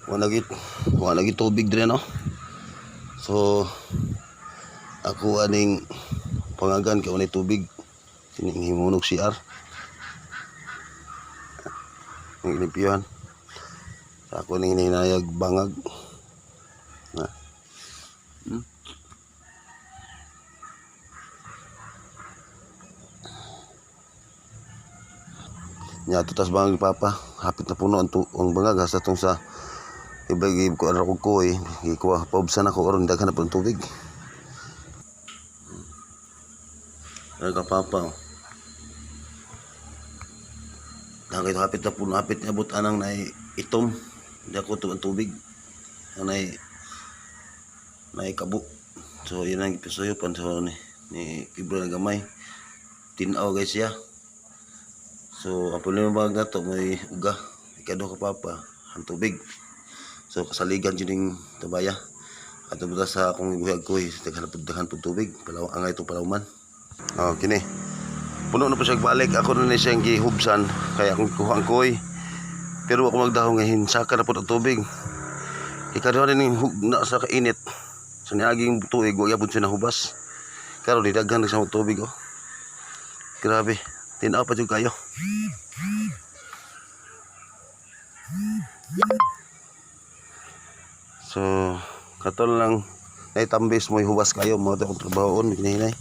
wala lagi tubig dire no. So ako aning pangagan kay unay tubig kining himunog CR ng inipihan. Ako ning hinayag bangag na. Nya tutas bangag papa hapit na puno ang bangag hasta tong sa ibagi ko ara ko koy gikuha paubsan ako aron daghan na pud tubig. Ay ka papa. Dagit hapit na puno hapit abot anang nay itom. Di ako tuang tubig. Nay kabo. So yun ang ipisuyo pan so ni fibra na gamay. Tinaw guys siya. So ang problema ba gato may uga. Ikado ka papa ang tubig. So kasaligan yun yung tabaya. At buta sa akong ibuhag ko daghan pud tubig. Palaw angay itong palawman. Oh kini. Puno na po siya balik. Ako na ni siyang gihubsan. Kaya akong kuha ang koy. Pero ako magdahong ngayon. Saka na po ang tubig. Ikado rin yung na sa kainit. So niaging tuig. Huwag yapon siya na hubas. Karo ni daghan na siya tubig oh. Grabe. Tinaw pa dyan kayo. So katol lang naitambis mo hubas kayo. Mga itong trabahoon. Hinahinay.